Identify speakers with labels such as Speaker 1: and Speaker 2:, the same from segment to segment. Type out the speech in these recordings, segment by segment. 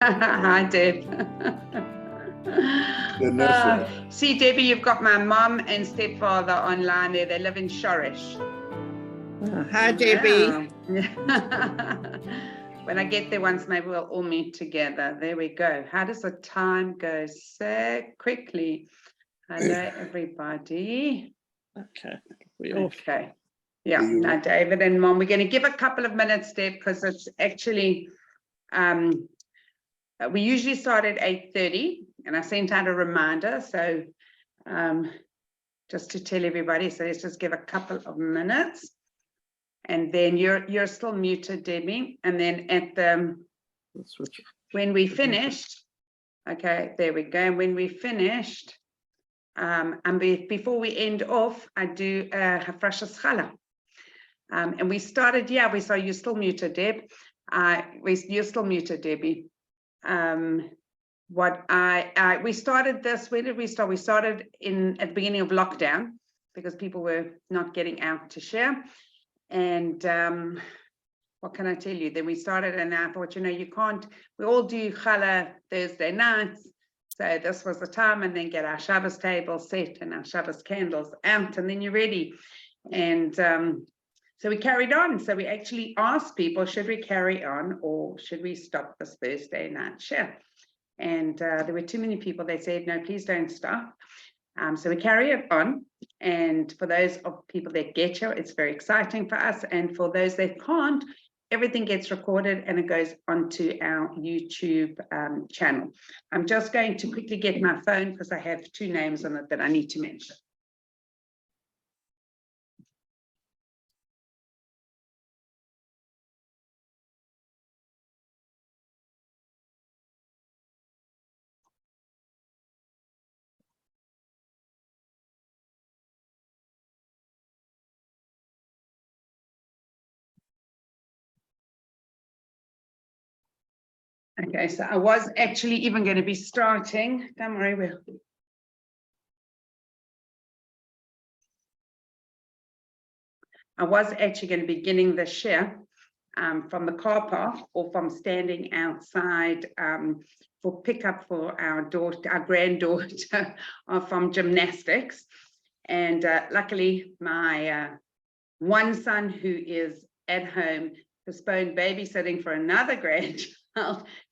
Speaker 1: Hi, Deb. See, Debbie, you've got my mom and stepfather online there. They live in Shoresh.
Speaker 2: Hi, Debbie.
Speaker 1: When I get there once, maybe we'll all meet together. There we go. How does the time go so quickly? Hello, everybody.
Speaker 2: Okay.
Speaker 1: Okay. Yeah, now David and Mom, we're going to give a couple of minutes, Deb, because it's actually, we usually start at 8:30, and I sent out a reminder. So just to tell everybody, so let's just give a couple of minutes. And then you're still muted, Debbie. And then at the, when we finished, okay, there we go. When we finished, and before we end off, I do Hafrashas Challah. And we started, yeah, we saw you're still muted, Deb. You're still muted, Debbie. We started this, where did we start? We started at the beginning of lockdown because people were not getting out to share. And what can I tell you? Then we started, and I thought, you know, you can't, we all do challah Thursday nights. So this was the time, and then get our Shabbos table set and our Shabbos candles out, and then you're ready. And so we carried on. So we actually asked people, should we carry on or should we stop this Thursday night share? And there were too many people. They said, no, please don't stop. So we carry it on. And for those of people that get here, it's very exciting for us. And for those that can't, everything gets recorded and it goes onto our YouTube channel. I'm just going to quickly get my phone because I have two names on it that I need to mention. Okay, so I was actually even going to be starting. Don't worry, I was actually going to be beginning the share from the car park or from standing outside for pickup for our granddaughter from gymnastics. And luckily, my one son who is at home postponed babysitting for another grandchild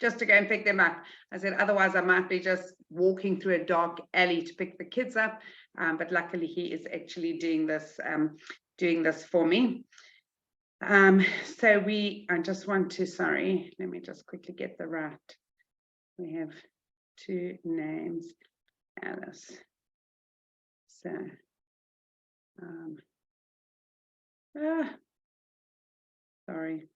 Speaker 1: just to go and pick them up. I said, otherwise I might be just walking through a dark alley to pick the kids up. But luckily he is actually doing this for me. So I just want to, sorry, let me just quickly get the right. We have two names, Alice. So, sorry.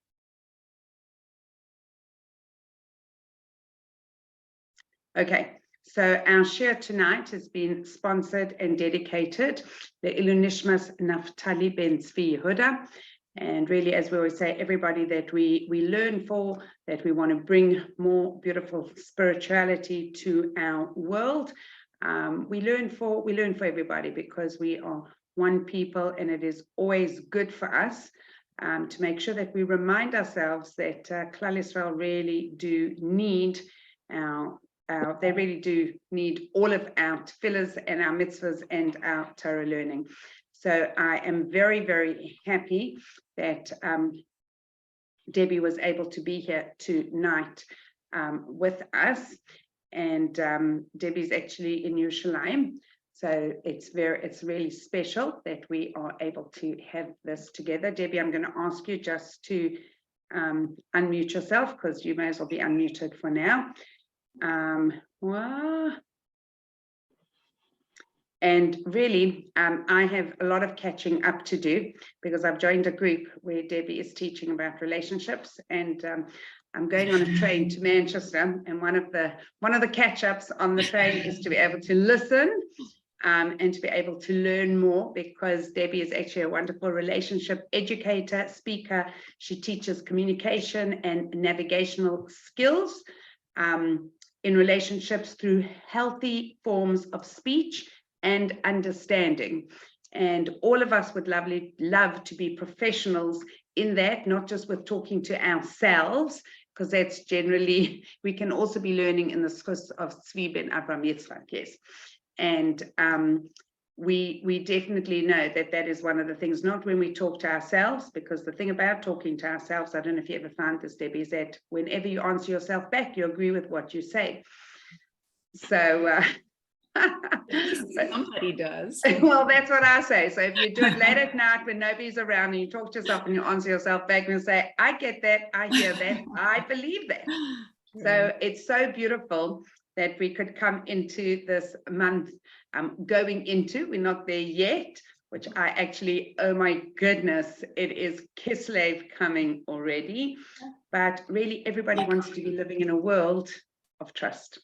Speaker 1: Okay, so our share tonight has been sponsored and dedicated the Ilun Nishmas Naftali Ben Tzvi Yehuda. And really, as we always say, everybody that we learn for, that we want to bring more beautiful spirituality to our world. We learn for everybody because we are one people, and it is always good for us to make sure that we remind ourselves that Klal Yisrael really do need they really do need all of our tefillahs and our mitzvahs and our Torah learning. So I am very, very happy that Debbie was able to be here tonight with us. And Debbie's actually in Yerushalayim. So it's really special that we are able to have this together. Debbie, I'm going to ask you just to unmute yourself because you may as well be unmuted for now. And really, I have a lot of catching up to do because I've joined a group where Debbie is teaching about relationships, and I'm going on a train to Manchester, and one of the catch-ups on the train is to be able to listen and to be able to learn more, because Debbie is actually a wonderful relationship educator, speaker. She teaches communication and navigational skills in relationships through healthy forms of speech and understanding. And all of us would love to be professionals in that, not just with talking to ourselves because that's generally, we can also be learning in the schus of Tzvi ben Avram Yitzchak, yes. And we definitely know that that is one of the things, not when we talk to ourselves, because the thing about talking to ourselves, I don't know if you ever found this, Debbie, is that whenever you answer yourself back, you agree with what you say. So
Speaker 3: somebody does.
Speaker 1: Well, that's what I say. So if you do it late at night when nobody's around and you talk to yourself and you answer yourself back and say, I get that, I hear that, I believe that. So it's so beautiful that we could come into this month going into, we're not there yet, which I actually, oh my goodness, it is Kislev coming already. But really everybody wants to be living in a world of trust.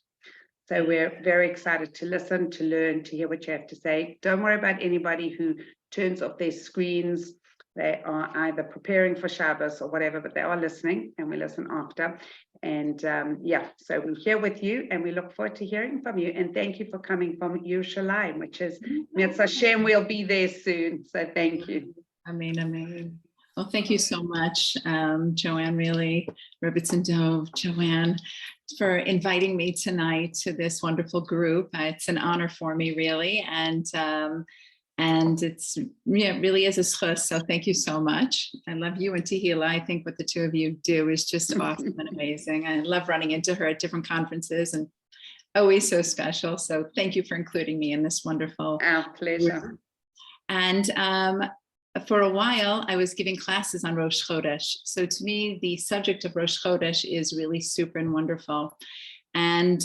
Speaker 1: So we're very excited to listen, to learn, to hear what you have to say. Don't worry about anybody who turns off their screens. They are either preparing for Shabbos or whatever, but they are listening, and we listen after. And yeah, so we're here with you, and we look forward to hearing from you. And thank you for coming from Yerushalayim, which is Mirz Hashem, we'll be there soon. So thank you.
Speaker 3: Amen. Well, thank you so much, Joanne, really, Rubin Dov, Joanne, for inviting me tonight to this wonderful group. It's an honor for me, really, and it's really is a schus. So thank you so much. I love you and Tehila. I think what the two of you do is just awesome and amazing. I love running into her at different conferences and always so special. So thank you for including me in this wonderful.
Speaker 1: Our pleasure.
Speaker 3: Group. And for a while, I was giving classes on Rosh Chodesh. So to me, the subject of Rosh Chodesh is really super and wonderful. And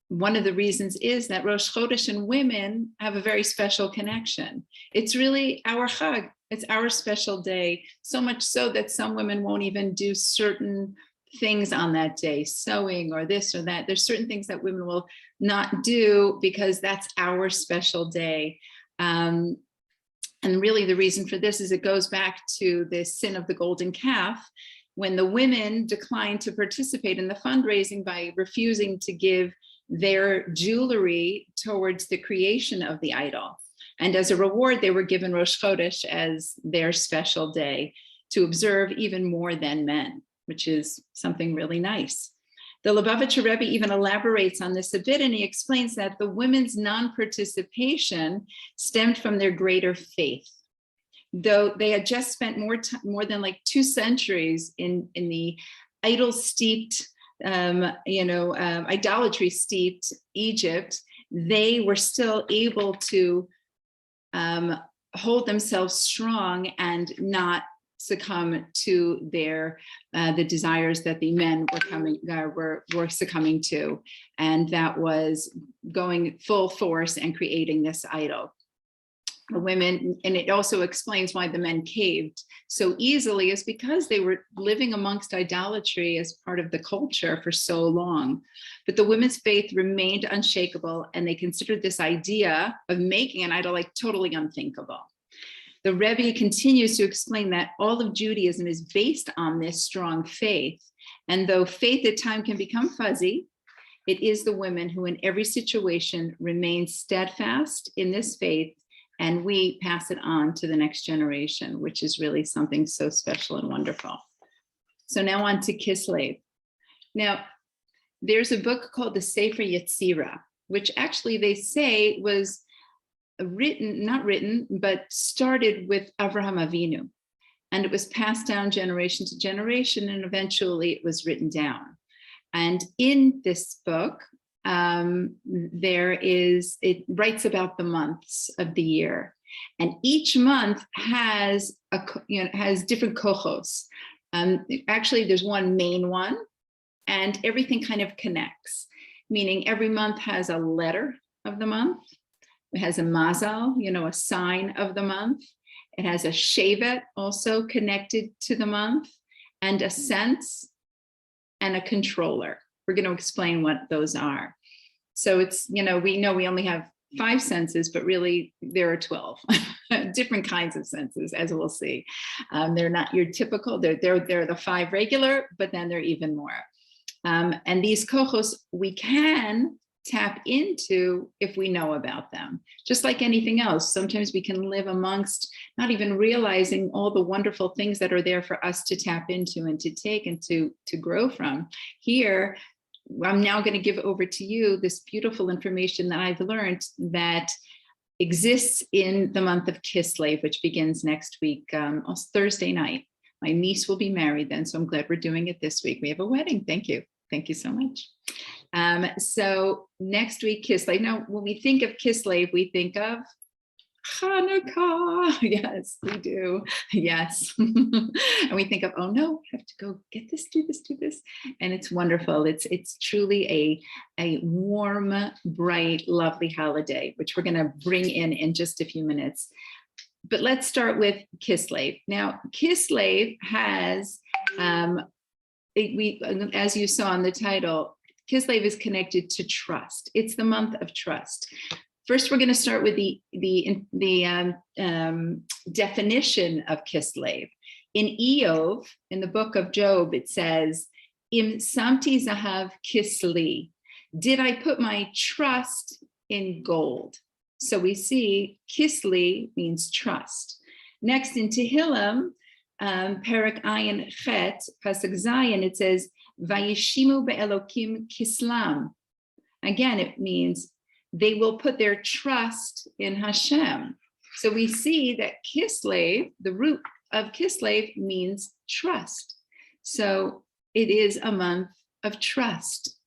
Speaker 3: one of the reasons is that Rosh Chodesh and women have a very special connection. It's really our chag. It's our special day. So much so that some women won't even do certain things on that day, sewing or this or that. There's certain things that women will not do because that's our special day. And really the reason for this is it goes back to the sin of the golden calf, when the women declined to participate in the fundraising by refusing to give their jewelry towards the creation of the idol. And as a reward, they were given Rosh Chodesh as their special day to observe even more than men, which is something really nice. The Lubavitcher Rebbe even elaborates on this a bit, and he explains that the women's non-participation stemmed from their greater faith. Though they had just spent more than like 2 centuries in the idol-steeped, idolatry-steeped Egypt, they were still able to hold themselves strong and not succumb to their the desires that the men were succumbing to, and that was going full force and creating this idol. The women, and it also explains why the men caved so easily, is because they were living amongst idolatry as part of the culture for so long. But the women's faith remained unshakable, and they considered this idea of making an idol like totally unthinkable. The Rebbe continues to explain that all of Judaism is based on this strong faith. And though faith at times can become fuzzy, it is the women who in every situation remain steadfast in this faith, and we pass it on to the next generation, which is really something so special and wonderful. So now on to Kislev. Now, there's a book called the Sefer Yetzirah, which actually they say was but started with Avraham Avinu, and it was passed down generation to generation, and eventually it was written down. And in this book, it writes about the months of the year, and each month has different kochos. Actually, there's one main one, and everything kind of connects, meaning every month has a letter of the month. It has a mazal, a sign of the month. It has a shevet also connected to the month, and a sense and a controller. We're going to explain what those are. So it's, we know we only have 5 senses, but really there are 12 different kinds of senses, as we'll see. They're not your typical, they're the 5 regular, but then they're even more. And these kochos, we can tap into if we know about them. Just like anything else, sometimes we can live amongst not even realizing all the wonderful things that are there for us to tap into and to take and to grow from. Here, I'm now going to give over to you this beautiful information that I've learned that exists in the month of Kislev, which begins next week, Thursday night. My niece will be married then, so I'm glad we're doing it this week. We have a wedding. Thank you. Thank you so much. So next week, Kislev. Now, when we think of Kislev, we think of Hanukkah. Yes, we do. Yes. And we think of, oh no, I have to go get this, do this, do this. And it's wonderful. It's truly a warm, bright, lovely holiday, which we're going to bring in just a few minutes. But let's start with Kislev. Now, Kislev has, as you saw in the title, Kislev is connected to trust. It's the month of trust. First, we're going to start with the definition of Kislev. In Eov, in the book of Job, it says, "Im samti zahav kisli," did I put my trust in gold? So we see Kisli means trust. Next, in Tehillim, Perek Ayin Chet, Pasuk Zayin, it says, "Vayishimu be'elokim kislam." Again, it means they will put their trust in Hashem. So we see that Kislev, the root of Kislev, means trust. So it is a month of trust.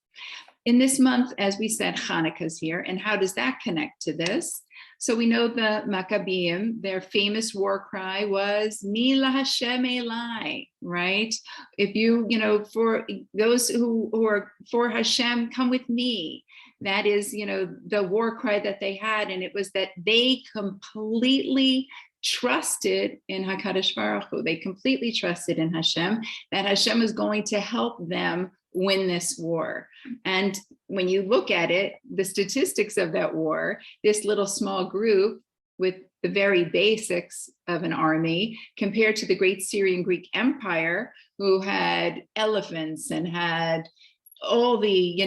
Speaker 3: In this month, as we said, Hanukkah's here. And how does that connect to this? So we know the Maccabeim, their famous war cry was Mila Hashem Elai, right? If for those who are for Hashem, come with me. That is, the war cry that they had. And it was that they completely trusted in HaKadosh Baruch Hu. They completely trusted in Hashem, that Hashem is going to help them win this war. And when you look at it, the statistics of that war, this little small group with the very basics of an army compared to the great Syrian Greek Empire, who had elephants and had all the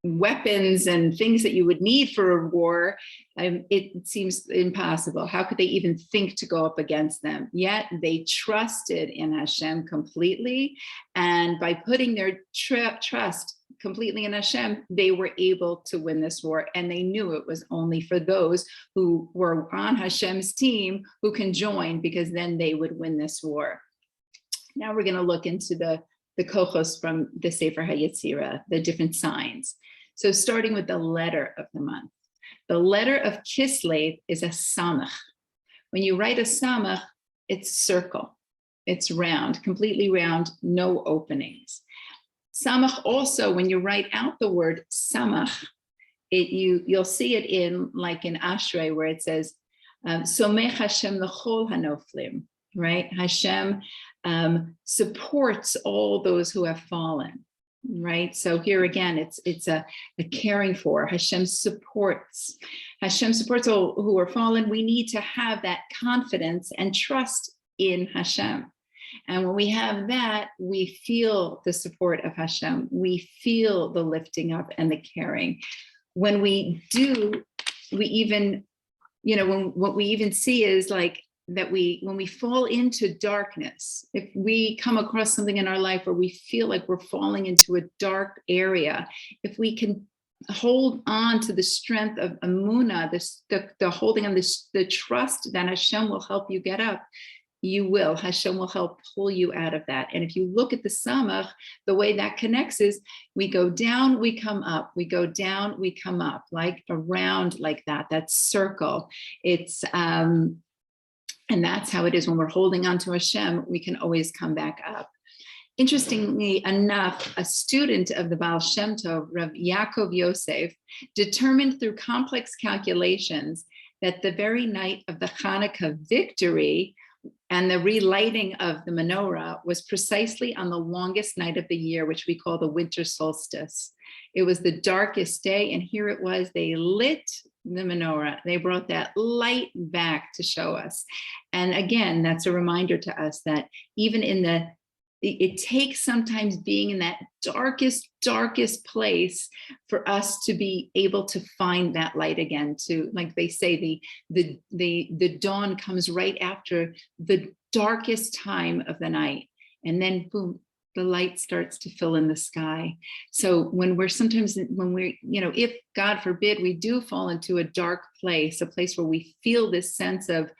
Speaker 3: weapons and things that you would need for a war, it seems impossible. How could they even think to go up against them? Yet they trusted in Hashem completely, and by putting their trust completely in Hashem, they were able to win this war. And they knew it was only for those who were on Hashem's team who can join, because then they would win this war. Now we're going to look into the kochos from the Sefer HaYetzirah, the different signs. So starting with the letter of the month. The letter of Kislev is a samach. When you write a samach, it's circle. It's round, completely round, no openings. Samach also, when you write out the word samach, you'll see it in Ashrei, where it says, Somech Hashem l'chol hanoflim, right? Hashem supports all those who have fallen, right? So here again, it's a caring for. Hashem supports all who are fallen. We need to have that confidence and trust in Hashem. And when we have that, we feel the support of Hashem. We feel the lifting up and the caring. When we do, we even, what we even see is that when we fall into darkness, if we come across something in our life where we feel like we're falling into a dark area, if we can hold on to the strength of Emunah, the holding on the trust that Hashem will help you get up, you will. Hashem will help pull you out of that. And if you look at the samach, the way that connects is we go down, we come up, we go down, we come up, like around like that circle. It's, and that's how it is when we're holding on to Hashem, we can always come back up. Interestingly enough, a student of the Baal Shem Tov, Rav Yaakov Yosef, determined through complex calculations that the very night of the Hanukkah victory and the relighting of the menorah was precisely on the longest night of the year, which we call the winter solstice. It was the darkest day, and here it was, they lit the menorah. They brought that light back to show us. And again, that's a reminder to us that even in the it takes sometimes being in that darkest place for us to be able to find that light again. To, like they say, the dawn comes right after the darkest time of the night, and then boom, the light starts to fill in the sky. So when we're if God forbid we do fall into a dark place, a place where we feel this sense of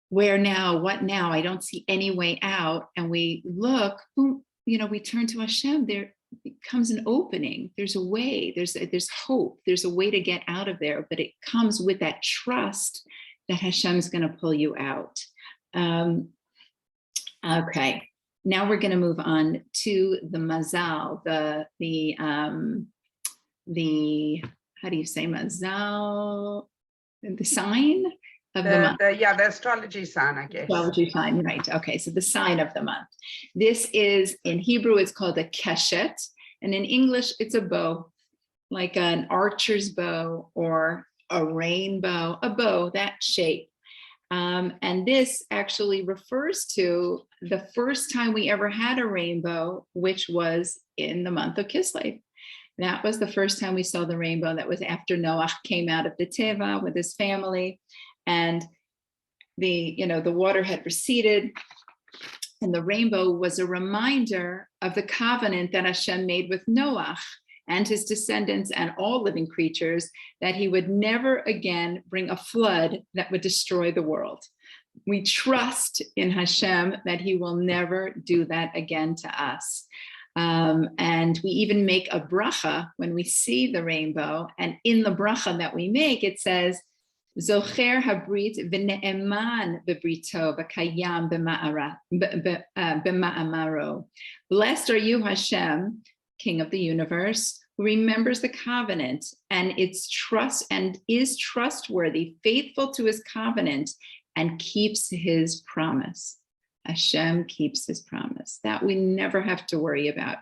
Speaker 3: where now, what now, I don't see any way out, and we look, boom, we turn to Hashem, there comes an opening, there's a way, there's hope, there's a way to get out of there, but it comes with that trust that Hashem is going to pull you out. Okay, now we're going to move on to the mazal, the how do you say mazal, the sign of the month.
Speaker 1: The astrology sign, I guess.
Speaker 3: Astrology sign, right. Okay, so the sign of the month. This is, in Hebrew, it's called a keshet, and in English, it's a bow, like an archer's bow or a rainbow, a bow, that shape. And this actually refers to the first time we ever had a rainbow, which was in the month of Kislev. That was the first time we saw the rainbow. That was after Noach came out of the Teva with his family, and the water had receded, and the rainbow was a reminder of the covenant that Hashem made with Noach and his descendants and all living creatures, that he would never again bring a flood that would destroy the world. We trust in Hashem that he will never do that again to us. And we even make a bracha when we see the rainbow, and in the bracha that we make, it says, Zocher habrit v'ne'eman bebrito v'kayam b'ma'amaro. Blessed are you, Hashem, King of the universe, who remembers the covenant and is trustworthy, faithful to his covenant, and keeps his promise. Hashem keeps his promise. That we never have to worry about.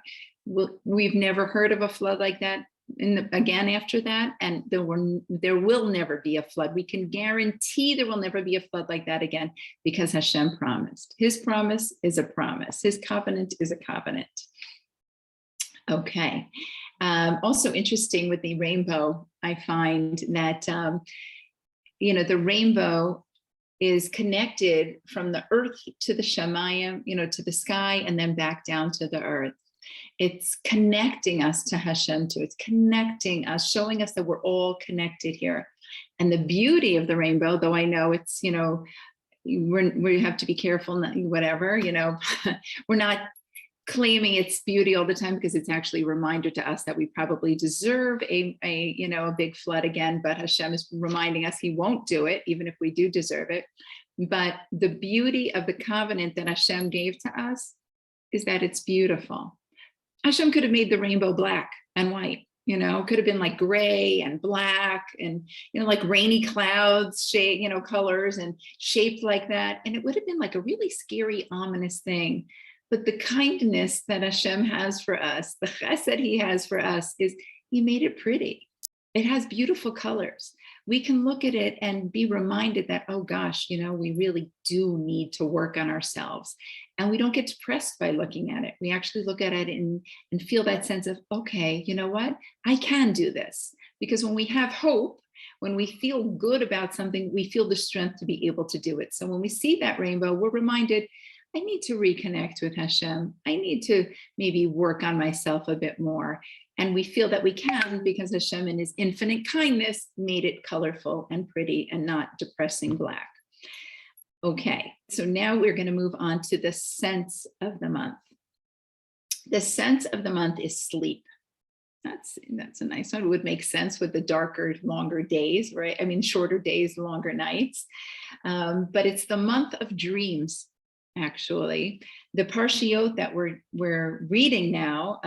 Speaker 3: We've never heard of a flood like that again after that, and there will never be a flood. We can guarantee there will never be a flood like that again, because Hashem promised. His promise is a promise. His covenant is a covenant. Okay. Also interesting with the rainbow, I find that the rainbow is connected from the earth to the shamayim, to the sky, and then back down to the earth. It's connecting us to Hashem too. It's connecting us, showing us that we're all connected here. And the beauty of the rainbow, though I know it's, we have to be careful, whatever, we're not claiming its beauty all the time, because it's actually a reminder to us that we probably deserve a big flood again, but Hashem is reminding us he won't do it, even if we do deserve it. But the beauty of the covenant that Hashem gave to us is that it's beautiful. Hashem could have made the rainbow black and white, could have been like gray and black and, like rainy clouds, shade, colors and shaped like that. And it would have been like a really scary, ominous thing. But the kindness that Hashem has for us, the chesed he has for us, is he made it pretty. It has beautiful colors. We can look at it and be reminded that, oh gosh, we really do need to work on ourselves. And we don't get depressed by looking at it. We actually look at it and feel that sense of, okay, you know what? I can do this. Because when we have hope, when we feel good about something, we feel the strength to be able to do it. So when we see that rainbow, we're reminded, I need to reconnect with Hashem. I need to maybe work on myself a bit more. And we feel that we can, because Hashem in his infinite kindness made it colorful and pretty and not depressing black. Okay, so now we're going to move on to the sense of the month. The sense of the month is sleep. That's a nice one. It would make sense with the darker, longer days, right? I mean, shorter days, longer nights. But it's the month of dreams. Actually, the parshiot that we're reading now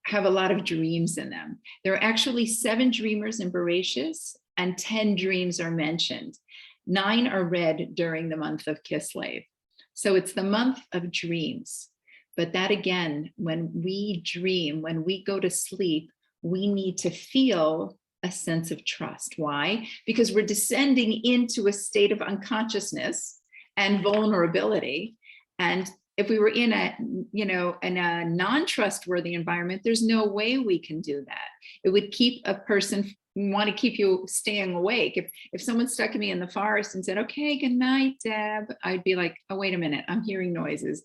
Speaker 3: have a lot of dreams in them. There are actually 7 dreamers in Bereshis, and 10 dreams are mentioned. 9 are read during the month of Kislev. So it's the month of dreams. But that again, when we dream, when we go to sleep, we need to feel a sense of trust. Why? Because we're descending into a state of unconsciousness and vulnerability. And If we were in a, in a non-trustworthy environment, there's no way we can do that. It would keep a person, want to keep you staying awake. If someone stuck me in the forest and said, okay, good night, Deb, I'd be like, oh, wait a minute, I'm hearing noises.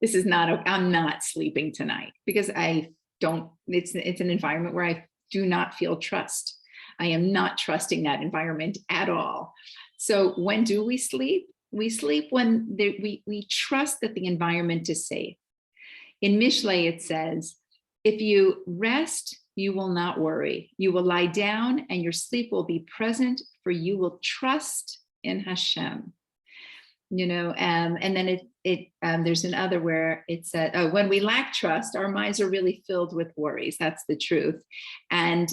Speaker 3: This is not, I'm not sleeping tonight, because I don't, it's an environment where I do not feel trust. I am not trusting that environment at all. So when do we sleep? We sleep when we trust that the environment is safe. In Mishlei, it says, if you rest, you will not worry. You will lie down and your sleep will be present, for you will trust in Hashem. And then there's another where it said, when we lack trust, our minds are really filled with worries. That's the truth. And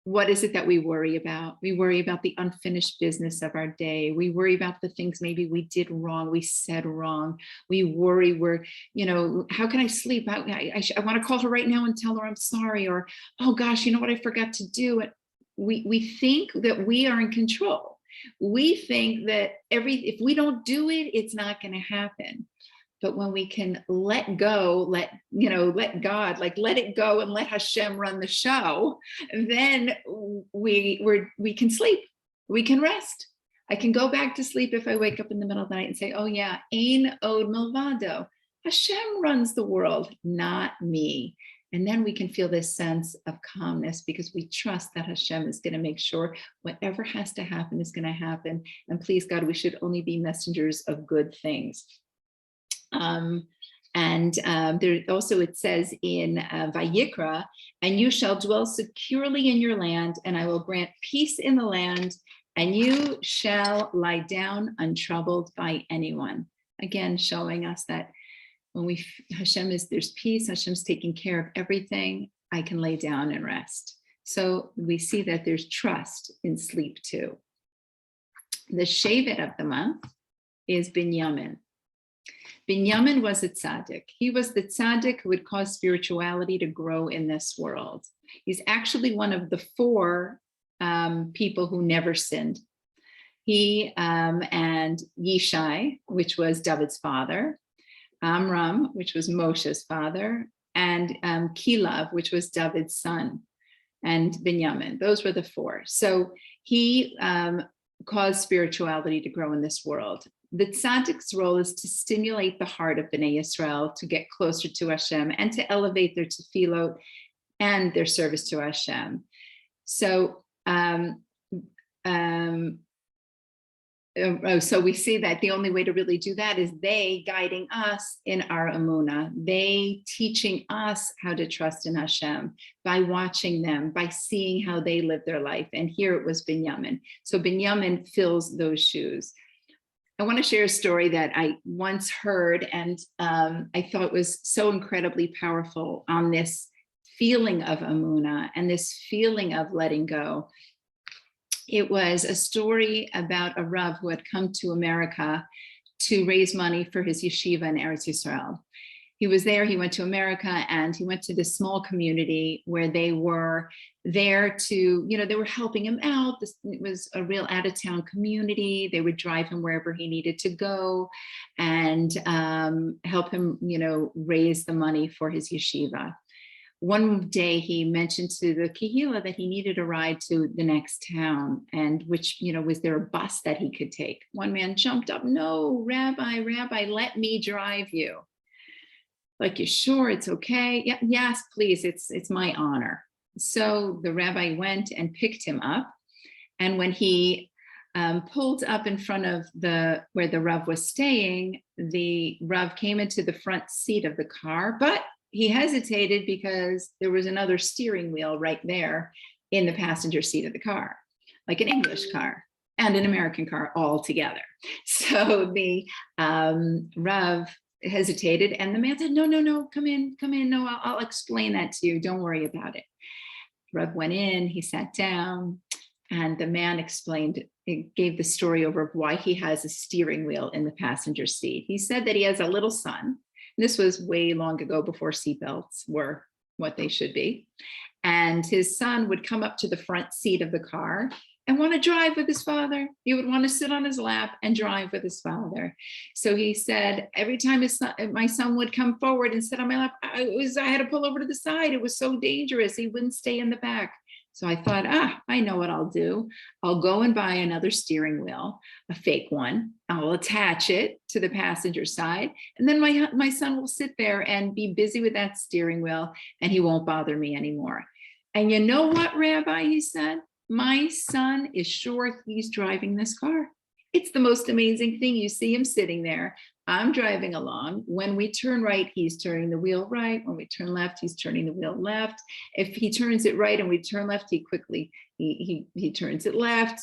Speaker 3: what is it that we worry about? We worry about the unfinished business of our day. We worry about the things maybe we did wrong, we said wrong. We worry, how can I sleep? I want to call her right now and tell her I'm sorry. Or, oh gosh, you know what I forgot to do? We think that we are in control. We think that if we don't do it, it's not going to happen. But when we can let go, let God, let it go and let Hashem run the show, then we can sleep, we can rest. I can go back to sleep if I wake up in the middle of the night and say, oh yeah, Ein Od Milvado. Hashem runs the world, not me. And then we can feel this sense of calmness, because we trust that Hashem is going to make sure whatever has to happen is going to happen. And please God, we should only be messengers of good things. There also, it says in Vayikra, and you shall dwell securely in your land, and I will grant peace in the land, and you shall lie down untroubled by anyone. Again, showing us that when there's peace, Hashem's taking care of everything, I can lay down and rest. So we see that there's trust in sleep too. The Shevet of the month is Binyamin. Binyamin was a tzaddik. He was the tzaddik who would cause spirituality to grow in this world. He's actually one of the 4 people who never sinned. He and Yishai, which was David's father, Amram, which was Moshe's father, and Kislev, which was David's son, and Binyamin. Those were the 4. So he caused spirituality to grow in this world. The tzaddik's role is to stimulate the heart of Bnei Yisrael to get closer to Hashem and to elevate their tefillot and their service to Hashem. So, so we see that the only way to really do that is they guiding us in our emunah, they teaching us how to trust in Hashem by watching them, by seeing how they live their life. And here it was Binyamin. So Binyamin fills those shoes. I want to share a story that I once heard, and I thought was so incredibly powerful on this feeling of emunah and this feeling of letting go. It was a story about a Rav who had come to America to raise money for his yeshiva in Eretz Yisrael. He was there, he went to America, and he went to this small community where they were there to, they were helping him out. It was a real out-of-town community. They would drive him wherever he needed to go and help him, raise the money for his yeshiva. One day he mentioned to the Kehila that he needed a ride to the next town, and which, was there a bus that he could take? One man jumped up, no, Rabbi, let me drive you. Like, you sure it's okay? Yeah, yes, please, it's my honor. So the rabbi went and picked him up. And when he pulled up in front of where the Rav was staying, the Rav came into the front seat of the car, but he hesitated because there was another steering wheel right there in the passenger seat of the car, like an English car and an American car all together. So the Rav hesitated, and the man said, no, come in. No, I'll explain that to you. Don't worry about it. Rav went in, he sat down, and the man gave the story over of why he has a steering wheel in the passenger seat. He said that he has a little son. This was way long ago, before seatbelts were what they should be. And his son would come up to the front seat of the car and want to drive with his father. He would want to sit on his lap and drive with his father. So he said, every time my son would come forward and sit on my lap, I had to pull over to the side. It was so dangerous. He wouldn't stay in the back. So I thought, I know what I'll do. I'll go and buy another steering wheel, a fake one. I'll attach it to the passenger side. And then my son will sit there and be busy with that steering wheel, and he won't bother me anymore. And you know what, Rabbi, he said, my son is sure he's driving this car. It's the most amazing thing. You see him sitting there. I'm driving along. When we turn right, he's turning the wheel right. When we turn left, he's turning the wheel left. If he turns it right and we turn left, he quickly, he turns it left.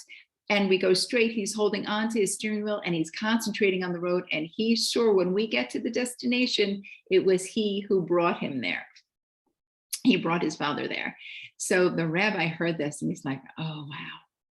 Speaker 3: And we go straight, he's holding on to his steering wheel and he's concentrating on the road. And he's sure when we get to the destination, it was he who brought him there. He brought his father there. So the rabbi heard this and he's like, oh,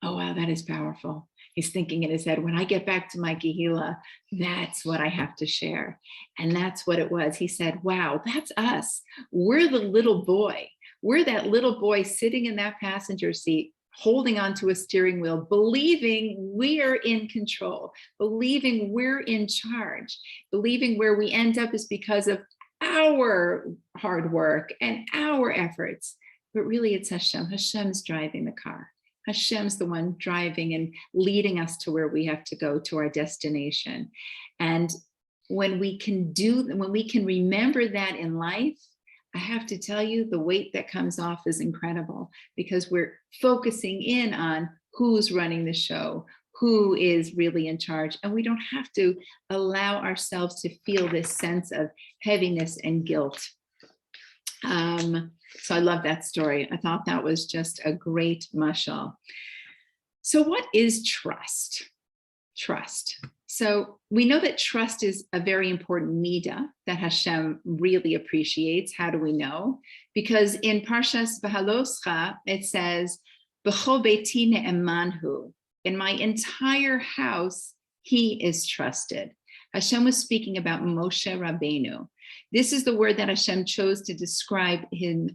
Speaker 3: wow, that is powerful. He's thinking in his head, when I get back to my Kehillah, that's what I have to share. And that's what it was. He said, wow, that's us. We're the little boy. We're that little boy sitting in that passenger seat, holding onto a steering wheel, believing we're in control, believing we're in charge, believing where we end up is because of our hard work and our efforts. But really it's Hashem. Hashem's driving the car. Hashem's the one driving and leading us to where we have to go, to our destination. And when we can remember that in life, I have to tell you, the weight that comes off is incredible, because we're focusing in on who's running the show, who is really in charge. And we don't have to allow ourselves to feel this sense of heaviness and guilt. So I love that story. I thought that was just a great mashal. So what is trust? Trust. So we know that trust is a very important midah that Hashem really appreciates. How do we know? Because in Parshas V'haloscha, it says, B'cho beiti ne'emanhu. In my entire house, he is trusted. Hashem was speaking about Moshe Rabbeinu. This is the word that Hashem chose to describe him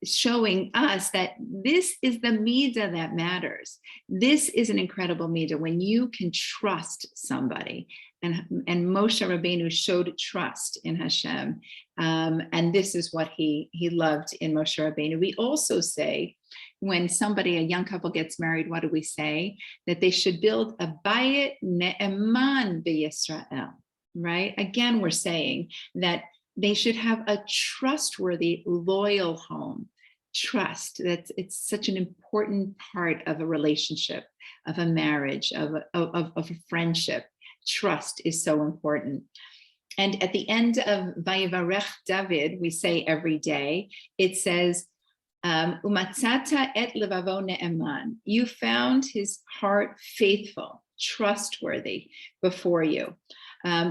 Speaker 3: showing us that this is the midah that matters. This is an incredible midah when you can trust somebody. And Moshe Rabbeinu showed trust in Hashem. And this is what he loved in Moshe Rabbeinu. We also say, when a young couple gets married, what do we say? That they should build a bayit ne'eman b'Yisrael, right? Again, we're saying that they should have a trustworthy, loyal home. Trust, it's such an important part of a relationship, of a marriage, of a friendship. Trust is so important. And at the end of Vayivarech David, we say every day, it says, Umatzata et levavo ne'eman. You found his heart faithful, trustworthy before you.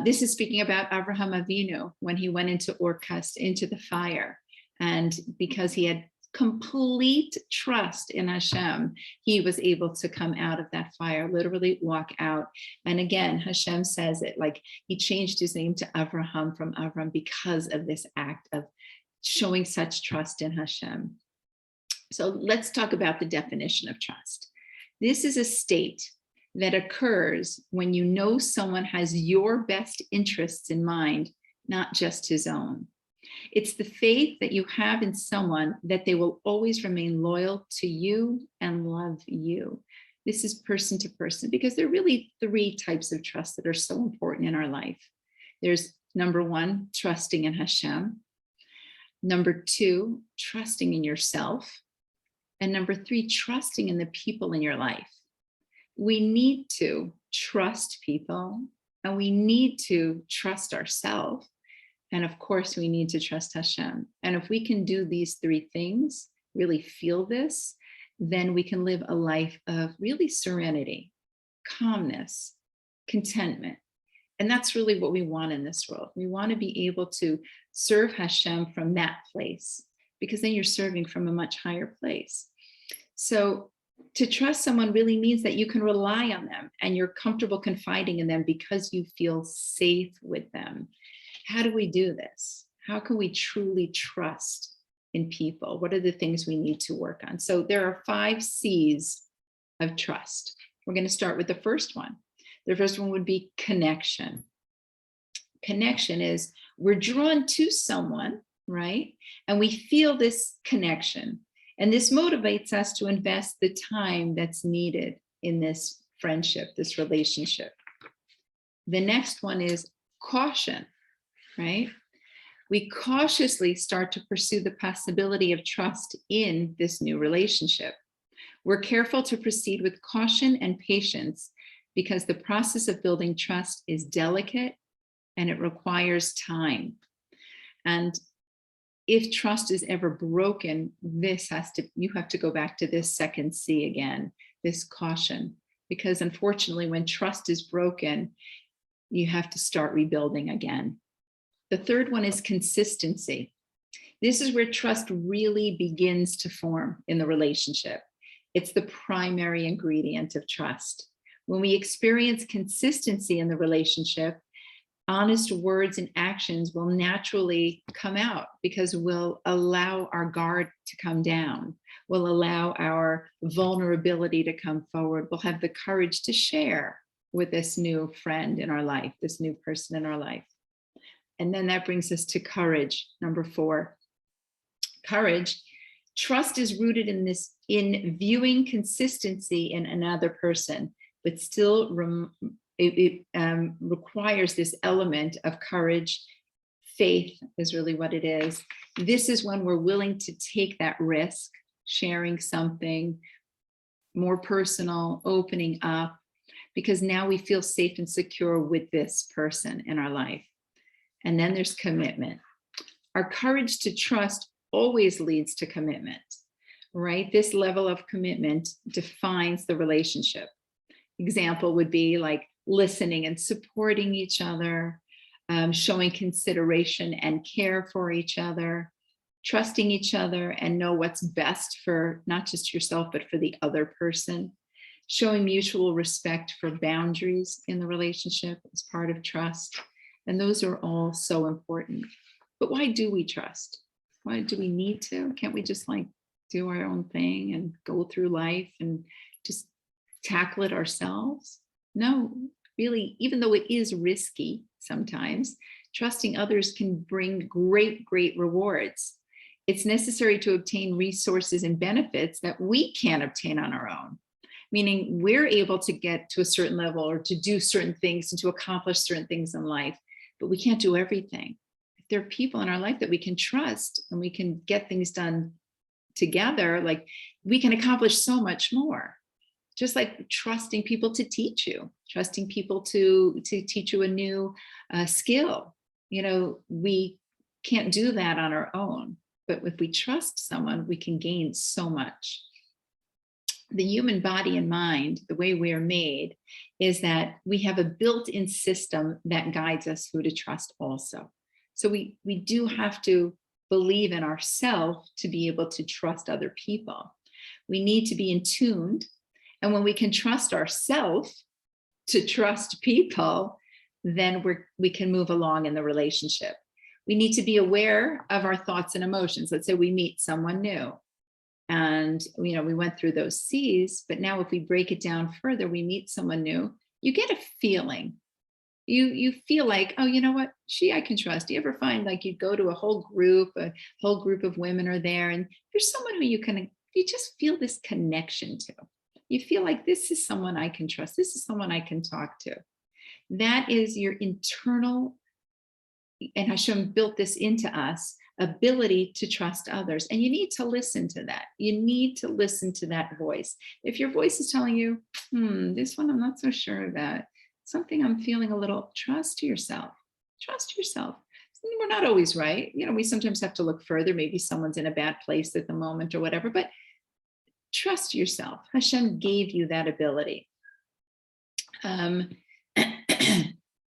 Speaker 3: This is speaking about Avraham Avinu when he went into Orkust, into the fire. And because he had complete trust in Hashem, he was able to come out of that fire, literally walk out. And again, Hashem says it, like he changed his name to Avraham from Avram because of this act of showing such trust in Hashem. So let's talk about the definition of trust. This is a state that occurs when you know someone has your best interests in mind, not just his own. It's the faith that you have in someone that they will always remain loyal to you and love you. This is person to person, because there are really three types of trust that are so important in our life. There's number one, trusting in Hashem. Number two, trusting in yourself. And number three, trusting in the people in your life. We need to trust people, and we need to trust ourselves. And of course, we need to trust Hashem. And if we can do these three things, really feel this, then we can live a life of really serenity, calmness, contentment. And that's really what we want in this world. We want to be able to serve Hashem from that place, because then you're serving from a much higher place. So to trust someone really means that you can rely on them and you're comfortable confiding in them because you feel safe with them. How do we do this? How can we truly trust in people? What are the things we need to work on? So there are 5 C's of trust. We're going to start with the first one. The first one would be connection. Connection is we're drawn to someone, right? And we feel this connection. And this motivates us to invest the time that's needed in this friendship, this relationship. The next one is caution, right? We cautiously start to pursue the possibility of trust in this new relationship. We're careful to proceed with caution and patience because the process of building trust is delicate and it requires time. And if trust is ever broken, you have to go back to this second C again, this caution, because unfortunately, when trust is broken, you have to start rebuilding again. The third one is consistency. This is where trust really begins to form in the relationship. It's the primary ingredient of trust. When we experience consistency in the relationship, honest words and actions will naturally come out because we'll allow our guard to come down. We'll allow our vulnerability to come forward. We'll have the courage to share with this new friend in our life, this new person in our life. And then that brings us to courage, number 4. Courage. Trust is rooted in viewing consistency in another person, but still it requires this element of courage. Faith is really what it is. This is when we're willing to take that risk, sharing something more personal, opening up, because now we feel safe and secure with this person in our life. And then there's commitment. Our courage to trust always leads to commitment, right? This level of commitment defines the relationship. Example would be like listening and supporting each other, showing consideration and care for each other, trusting each other and know what's best for not just yourself, but for the other person, showing mutual respect for boundaries in the relationship as part of trust. And those are all so important. But why do we trust? Why do we need to? Can't we just like do our own thing and go through life and just tackle it ourselves? No, really, even though it is risky sometimes, trusting others can bring great, great rewards. It's necessary to obtain resources and benefits that we can't obtain on our own. Meaning we're able to get to a certain level or to do certain things and to accomplish certain things in life, but we can't do everything. If there are people in our life that we can trust and we can get things done together, like we can accomplish so much more. Just like trusting people to teach you, trusting people to teach you a new skill. You know, we can't do that on our own, but if we trust someone, we can gain so much. The human body and mind, the way we are made, is that we have a built-in system that guides us who to trust also. So we do have to believe in ourselves to be able to trust other people. We need to be in tune. And when we can trust ourselves to trust people, then we can move along in the relationship. We need to be aware of our thoughts and emotions. Let's say we meet someone new and, you know, we went through those C's, but now if we break it down further, we meet someone new, you get a feeling. You feel like, oh, you know what, I can trust. Do you ever find like you go to a whole group of women are there and there's someone who you just feel this connection to. You feel like this is someone I can trust. This is someone I can talk to. That is your internal, and Hashem built this into us, ability to trust others. And you need to listen to that. You need to listen to that voice. If your voice is telling you, this one I'm not so sure about, something I'm feeling a little, trust yourself. Trust yourself. We're not always right. You know, we sometimes have to look further. Maybe someone's in a bad place at the moment or whatever, but trust yourself. Hashem gave you that ability.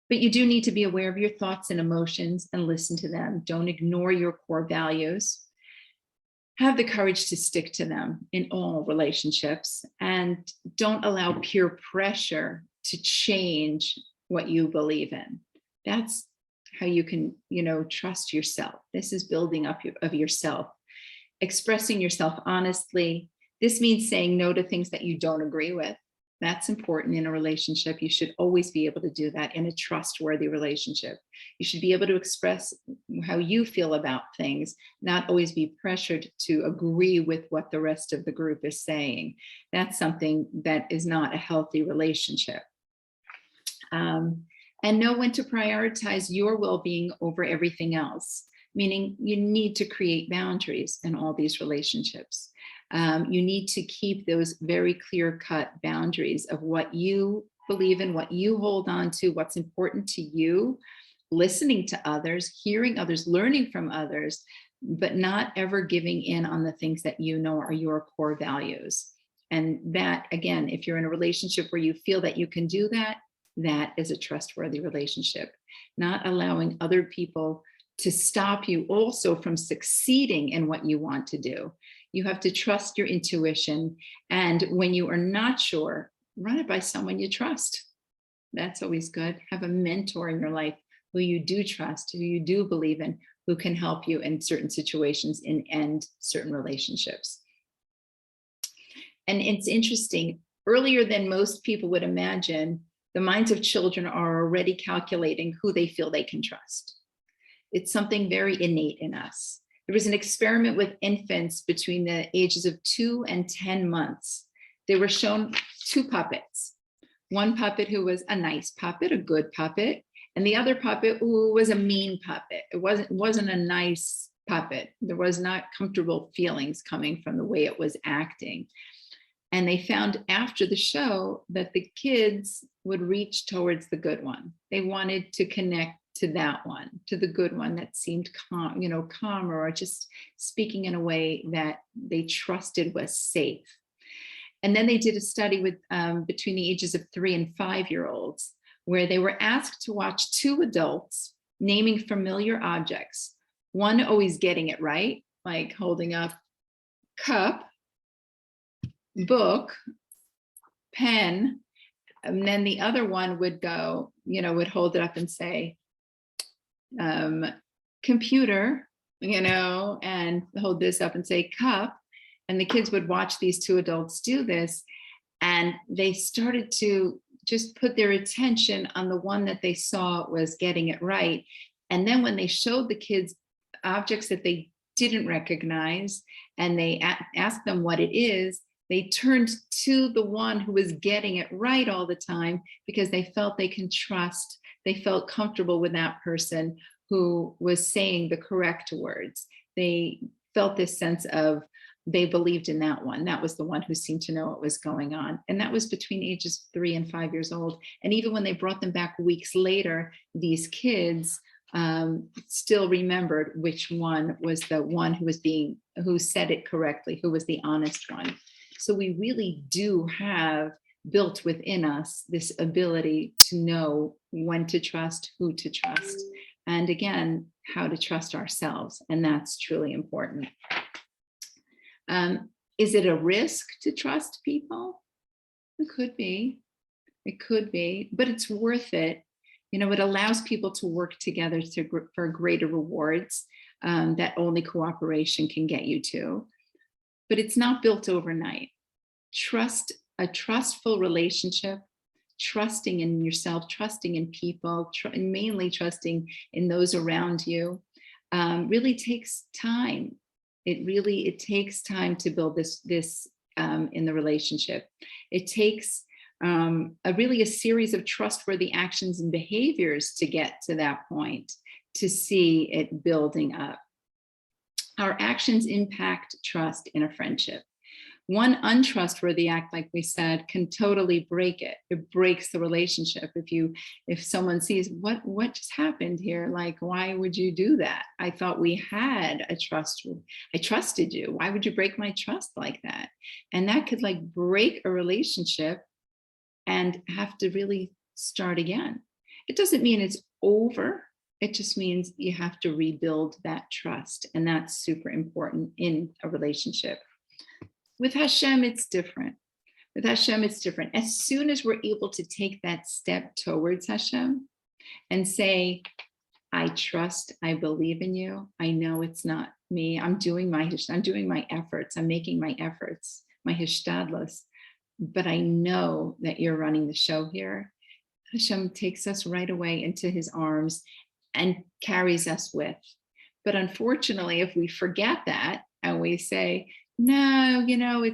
Speaker 3: But you do need to be aware of your thoughts and emotions and listen to them. Don't ignore your core values. Have the courage to stick to them in all relationships, and don't allow peer pressure to change what you believe in. That's how you can, trust yourself. This is building up of yourself, expressing yourself honestly, This means saying no to things that you don't agree with. That's important in a relationship. You should always be able to do that in a trustworthy relationship. You should be able to express how you feel about things, not always be pressured to agree with what the rest of the group is saying. That's something that is not a healthy relationship. And know when to prioritize your well-being over everything else, meaning you need to create boundaries in all these relationships. You need to keep those very clear-cut boundaries of what you believe in, what you hold on to, what's important to you, listening to others, hearing others, learning from others, but not ever giving in on the things that you know are your core values. And that, again, if you're in a relationship where you feel that you can do that, that is a trustworthy relationship. Not allowing other people to stop you also from succeeding in what you want to do. You have to trust your intuition. And when you are not sure, run it by someone you trust. That's always good. Have a mentor in your life who you do trust, who you do believe in, who can help you in certain situations and end certain relationships. And it's interesting, earlier than most people would imagine, the minds of children are already calculating who they feel they can trust. It's something very innate in us. There was an experiment with infants between the ages of 2 and 10 months. They were shown 2 puppets. One puppet who was a nice puppet, a good puppet, and the other puppet who was a mean puppet. It wasn't a nice puppet. There was not comfortable feelings coming from the way it was acting. And they found after the show that the kids would reach towards the good one. They wanted to connect to that one, to the good one that seemed calm, calmer, or just speaking in a way that they trusted was safe. And then they did a study with between the ages of 3 and 5-year-olds, where they were asked to watch 2 adults naming familiar objects. One always getting it right, like holding up cup, book, pen, and then the other one would go, would hold it up and say, computer, and hold this up and say cup. And the kids would watch these 2 adults do this, and they started to just put their attention on the one that they saw was getting it right. And then when they showed the kids objects that they didn't recognize, and they asked them what it is, they turned to the one who was getting it right all the time, because they felt they can trust, they felt comfortable with that person who was saying the correct words. They felt this sense of they believed in that one. That was the one who seemed to know what was going on. And that was between ages 3 and 5 years old. And even when they brought them back weeks later, these kids still remembered which one was the one who said it correctly, who was the honest one. So we really do have built within us this ability to know when to trust, who to trust, and again, how to trust ourselves. And that's truly important. Is it a risk to trust people? It could be. It could be, but it's worth it. It allows people to work together for greater rewards that only cooperation can get you to. But it's not built overnight. A trustful relationship, trusting in yourself, trusting in people, and mainly trusting in those around you, really takes time. It takes time to build this in the relationship. It takes a series of trustworthy actions and behaviors to get to that point, to see it building up. Our actions impact trust in a friendship. One untrustworthy act, like we said, can totally break it. It breaks the relationship. If someone sees what just happened here, like, why would you do that? I thought we had a trust. I trusted you. Why would you break my trust like that? And that could break a relationship and have to really start again. It doesn't mean it's over. It just means you have to rebuild that trust. And that's super important in a relationship. With Hashem, it's different. With Hashem, it's different. As soon as we're able to take that step towards Hashem and say, I trust, I believe in you. I know it's not me. I'm doing my efforts. I'm making my efforts. my hishtadlus, but I know that you're running the show here. Hashem takes us right away into his arms and carries us with. But unfortunately, if we forget that and we say, no, you know,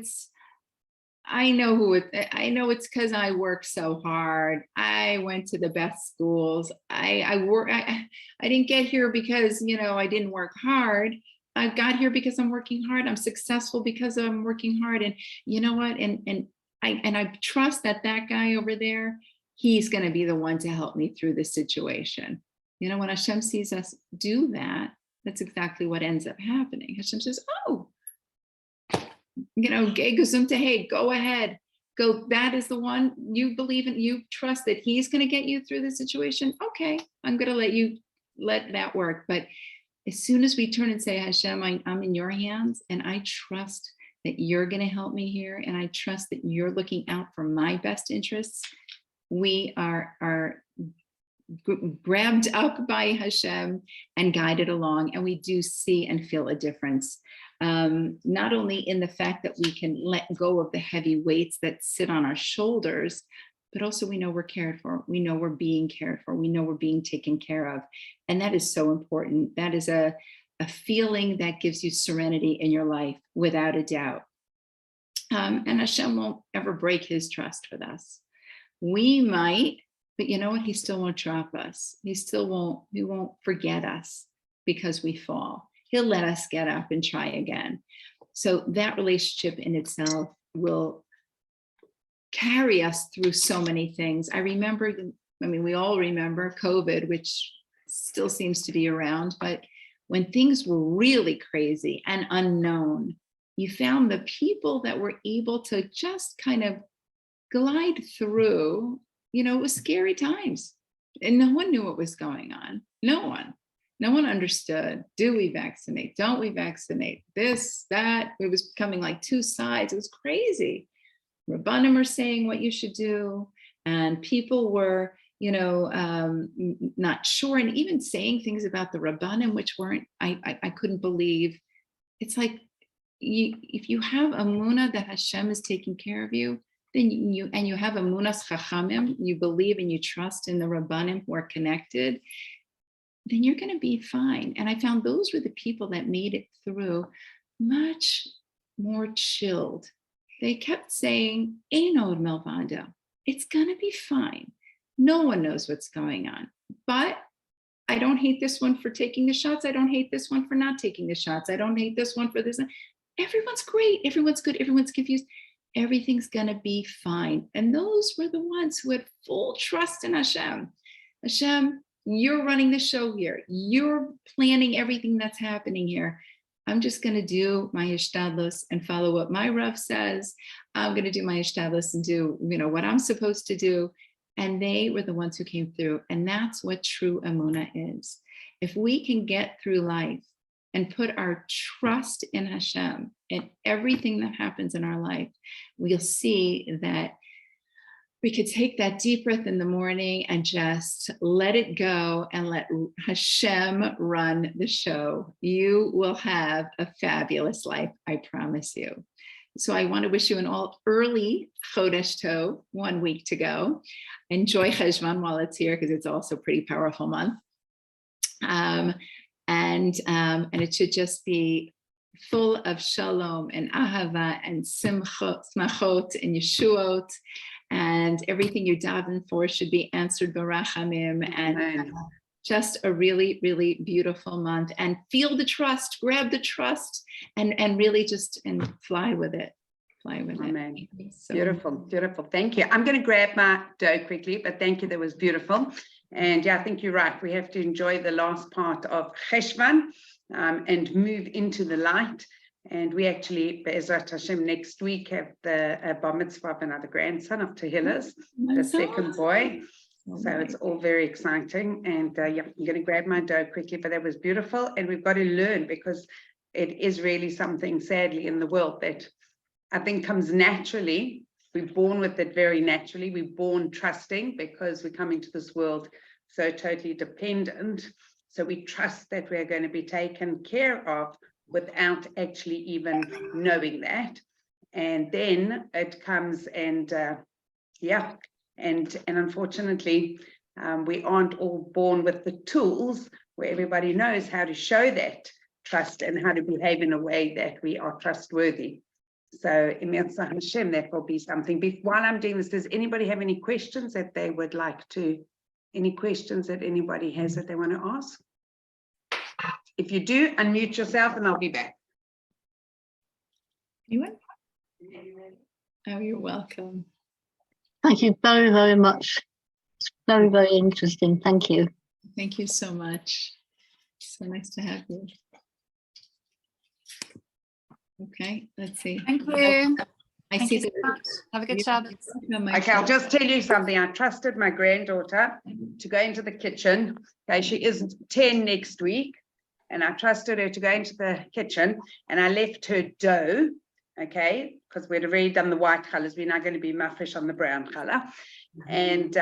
Speaker 3: I know it's because I work so hard. I went to the best schools. I didn't get here because, you know, I didn't work hard. I got here because I'm working hard. I'm successful because I'm working hard. And you know what? And I trust that guy over there, he's going to be the one to help me through this situation. You know, when Hashem sees us do that, that's exactly what ends up happening. Hashem says, oh, you know, hey, go ahead. Go, that is the one you believe in, you trust that he's going to get you through the situation. Okay, I'm going to let that work. But as soon as we turn and say, Hashem, I'm in your hands, and I trust that you're going to help me here, and I trust that you're looking out for my best interests, we are grabbed up by Hashem and guided along, and we do see and feel a difference. Not only in the fact that we can let go of the heavy weights that sit on our shoulders, but also we know we're cared for. We know we're being cared for. We know we're being taken care of. And that is so important. That is a feeling that gives you serenity in your life, without a doubt. And Hashem won't ever break his trust with us. We might, but you know what? He still won't drop us. He won't forget us because we fall. He'll let us get up and try again. So that relationship in itself will carry us through so many things. We all remember COVID, which still seems to be around, but when things were really crazy and unknown, you found the people that were able to just kind of glide through. You know, it was scary times and no one knew what was going on. No one understood. Do we vaccinate? Don't we vaccinate? This, that. It was becoming like two sides. It was crazy. Rabbanim were saying what you should do, and people were, you know, not sure, and even saying things about the Rabbanim which weren't, I couldn't believe. It's like, if you have emunah that Hashem is taking care of you, then you have emunas chachamim, you believe and you trust in the Rabbanim who are connected, then you're going to be fine. And I found those were the people that made it through much more chilled. They kept saying, "Ein od milvado." It's going to be fine. No one knows what's going on. But I don't hate this one for taking the shots. I don't hate this one for not taking the shots. I don't hate this one for this. Everyone's great. Everyone's good. Everyone's confused. Everything's going to be fine. And those were the ones who had full trust in Hashem. Hashem, you're running the show here. You're planning everything that's happening here. I'm just going to do my hishtadlus and follow what my Rav says. I'm going to do my hishtadlus and do, you know, what I'm supposed to do. And they were the ones who came through. And that's what true emunah is. If we can get through life and put our trust in Hashem in everything that happens in our life, we'll see that we could take that deep breath in the morning and just let it go and let Hashem run the show. You will have a fabulous life, I promise you. So I want to wish you an all early Chodesh Tov, 1 week to go. Enjoy Cheshvan while it's here, because it's also a pretty powerful month. And it should just be full of shalom and ahava and smachot and yeshuot, and everything you daven for should be answered barachamim, and just a really, really beautiful month. And feel the trust, grab the trust, and really just and fly with it.
Speaker 1: Amen. So beautiful. Thank you. I'm going to grab my dough quickly, but thank you. That was beautiful. And yeah, I think you're right. We have to enjoy the last part of Cheshvan and move into the light. And we actually, Be'ezrat Hashem, next week have the bar mitzvah of another grandson of Tehillas, the second boy. So it's all very exciting. And yeah, I'm going to grab my dough quickly, but that was beautiful. And we've got to learn, because it is really something, sadly, in the world that I think comes naturally. We're born with it very naturally. We're born trusting, because we come into this world so totally dependent. So we trust that we're going to be taken care of without actually even knowing that. and then it comes and yeah, and unfortunately we aren't all born with the tools where everybody knows how to show that trust and how to behave in a way that we are trustworthy. So Hashem, that will be something. While I'm doing this, does anybody have any questions that they would like to, any questions that anybody has that they want to ask? If you do, unmute yourself and I'll be back.
Speaker 3: Anyone? Oh, you're welcome.
Speaker 4: Thank you very, very much. It's very, very interesting. Thank you.
Speaker 3: Thank you so much. So nice to have you. Okay, let's see.
Speaker 5: Thank you.
Speaker 3: I
Speaker 5: Thank
Speaker 3: see
Speaker 5: you so
Speaker 3: that.
Speaker 5: much. Have a good Shabbos.
Speaker 1: Okay, I'll just tell you something. I trusted my granddaughter to go into the kitchen. Okay, she is 10 next week, and I trusted her to go into the kitchen, and I left her dough, okay, because we'd already done the white colors. We're now going to be muffish on the brown color. And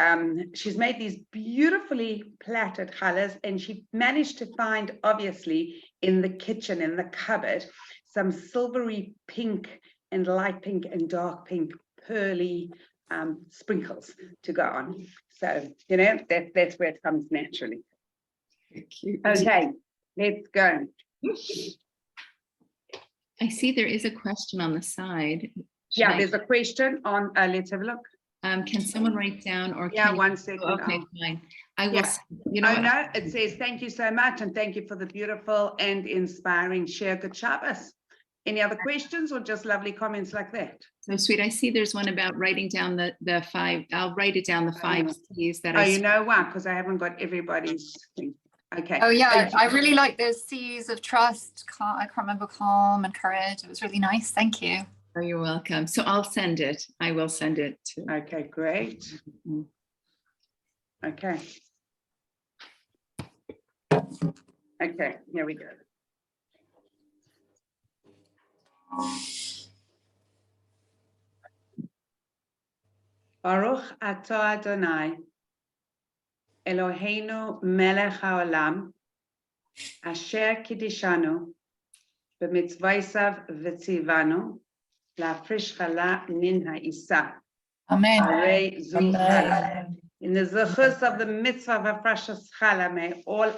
Speaker 1: she's made these beautifully plaited colors, and she managed to find, obviously, in the kitchen, in the cupboard, some silvery pink and light pink and dark pink pearly sprinkles to go on. So, you know, that's where it comes naturally.
Speaker 3: Cute.
Speaker 1: Okay, let's go.
Speaker 3: I see there is a question on the side.
Speaker 1: Yeah, there's a question on, let's have a look.
Speaker 3: Can someone write down or
Speaker 1: Yeah,
Speaker 3: can
Speaker 1: 1 second.
Speaker 3: Oh, okay, fine. I will,
Speaker 1: Yeah.
Speaker 3: you know,
Speaker 1: Oh, no, it says, thank you so much, and thank you for the beautiful and inspiring share. Good Shabbos. Any other questions or just lovely comments like that?
Speaker 3: so sweet. I see there's one about writing down the 5. I'll write it down, the 5 C's that
Speaker 1: Oh,
Speaker 3: I
Speaker 1: you know why? Because I haven't got everybody's thing. Okay.
Speaker 5: Oh yeah, I really like those C's of trust. I can't remember, calm and courage. It was really nice. Thank you.
Speaker 3: Oh, you're welcome. So I'll send it. I will send it to.
Speaker 1: Okay, great. Okay. Okay, here we go. Baruch atah Adonai, Eloheinu melech haolam, asher kiddushanu, b'mitzvosav v'tzivanu, la'afrish chala min ha'isa.
Speaker 5: Amen.
Speaker 1: Arei zu chala. In the zechus of the mitzvah of Afrashas Chala, may all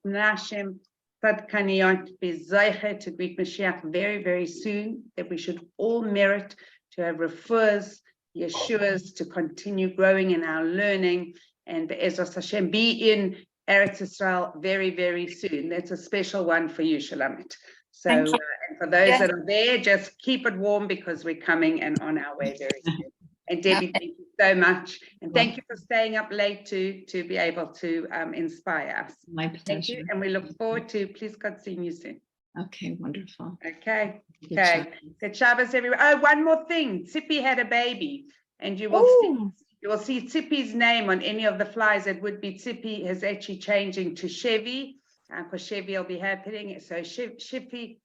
Speaker 1: Nashim Tzadkaniyot be zeiche to greet Mashiach very, very soon, that we should all merit to have refuahs, Yeshuas, to continue growing in our learning, and Be'ezras Hashem be in Eretz Israel very, very soon. That's a special one for you, Shulamit. So,
Speaker 5: Thank you.
Speaker 1: and for those
Speaker 5: Yes.
Speaker 1: that are there, just keep it warm because we're coming and on our way very soon. And Debbie, thank you so much. And thank you for staying up late to be able to inspire us.
Speaker 3: My
Speaker 1: Thank you.
Speaker 3: pleasure.
Speaker 1: And we look forward to, please God, seeing you soon.
Speaker 3: Okay, wonderful.
Speaker 1: Okay.
Speaker 3: Good
Speaker 1: Okay.
Speaker 3: job.
Speaker 1: Good Shabbos, everyone. Oh, one more thing. Tzipi had a baby. And you will see Tzipi's name on any of the flyers. It would be Tzipi is actually changing to Chevy, because Chevy will be happening. So Tzipi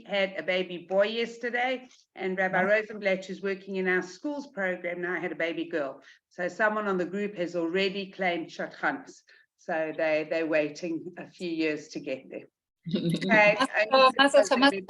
Speaker 1: had a baby boy yesterday, and Rabbi Rosenblatt, who's working in our schools program now, had a baby girl. So someone on the group has already claimed Shotchanos. So they're waiting a few years to get there. Okay.
Speaker 5: That's
Speaker 1: everybody.